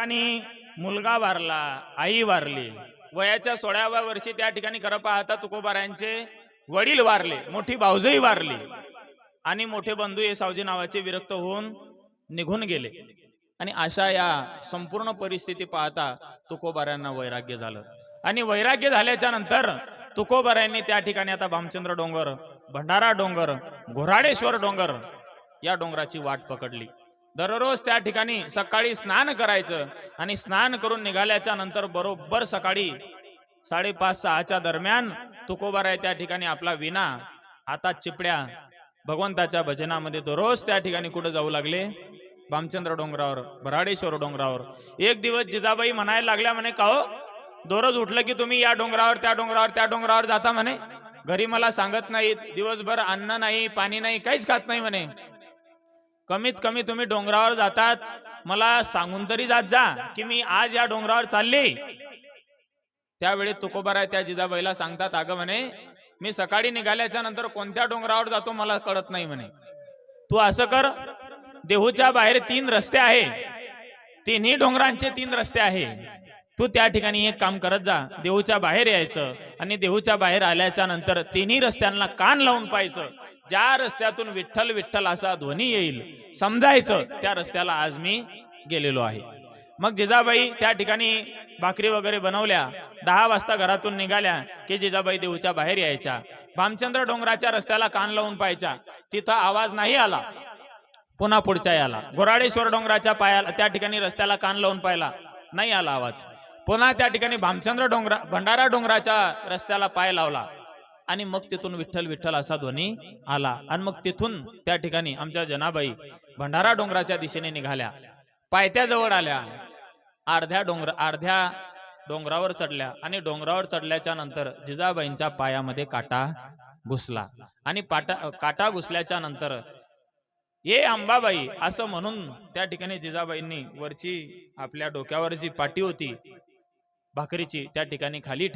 ठिकाणी मुलगा वारला, आई वारली. वयाच्या 16व्या वर्षी त्या ठिकाणी खरं पाहता तुकोबारायांचे वडील वारले, मोठी भाऊजई वारली आणि मोठे बंधू हे सावजी नावाचे विरक्त होऊन निघून गेले. आणि अशा या संपूर्ण परिस्थिती पाहता तुकोबारायांना वैराग्य झालं. आणि वैराग्य झाल्याच्या नंतर तुकोबारायांनी त्या ठिकाणी आता भामचंद्र डोंगर, भंडारा डोंगर, घोराडेश्वर डोंगर या डोंगराची वाट पकडली. दररोज त्या ठिकाणी सकाळी स्नान करायचं आणि स्नान करून निघाल्याच्या नंतर बरोबर सकाळी 5:30-6च्या दरम्यान तुकोबाराय त्या ठिकाणी आपला विना हातात चिपड्या भगवंताच्या भजनामध्ये दररोज त्या ठिकाणी कुठे जाऊ लागले? भामचंद्र डोंगरावर, भराडेश्वर डोंगरावर. एक दिवस जिजाबाई म्हणायला लागल्या म्हणे, का हो दररोज उठलं की तुम्ही या डोंगरावर त्या डोंगरावर त्या डोंगरावर जाता म्हणे, घरी मला सांगत नाहीत, दिवसभर अन्न नाही पाणी नाही काहीच खात नाही म्हणे, कमीत कमी तुम्ही डोंगरावर जातात मला सांगून तरी जात जा की मी आज या डोंगरावर चालले. त्यावेळी तुकोबाराय त्या जिजाबाईला सांगतात, अगं म्हणे मी सकाळी निघाल्याच्या नंतर कोणत्या डोंगरावर जातो मला कळत नाही म्हणे, तू असं कर, देहूच्या बाहेर 3 रस्ते आहे, तिन्ही डोंगरांचे 3 रस्ते आहे, तू त्या ठिकाणी एक काम करत जा, देहूच्या बाहेर यायचं आणि देहूच्या बाहेर आल्याच्या नंतर तिन्ही रस्त्यांना कान लावून पाहायचं, ज्या रस्त्यातून विठ्ठल विठ्ठल असा ध्वनी येईल समजायचं त्या रस्त्याला आज मी गेलेलो आहे. मग जिजाबाई त्या ठिकाणी भाकरी वगैरे बनवल्या, 10 वाजता घरातून निघाल्या की जिजाबाई देहूच्या बाहेर यायच्या, भामचंद्र डोंगराच्या रस्त्याला कान लावून पाहायच्या, तिथं आवाज नाही आला, पुन्हा पुढच्या याला घोराडेश्वर डोंगराच्या पायाला त्या ठिकाणी रस्त्याला कान लावून पाहिला, नाही आला आवाज, पुन्हा त्या ठिकाणी भामचंद्र डोंगरा भंडारा डोंगराच्या रस्त्याला पाय लावला आणि मग तिथून विठ्ठल विठ्ठल असा ध्वनी आला. आणि मग तिथून त्या ठिकाणी आमच्या जनाबाई भंडारा डोंगराच्या दिशेने निघाल्या, पायथ्याजवळ आल्या, अर्ध्या डोंगरावर चढल्या आणि डोंगरावर चढल्याच्या नंतर जिजाबाईंच्या पायामध्ये काटा घुसला आणि काटा घुसल्याच्या नंतर ये अंबाबाई असं म्हणून त्या ठिकाणी जिजाबाईंनी वरची आपल्या डोक्यावर जी पाटी होती भाकरीची त्या ठिकाणी खाली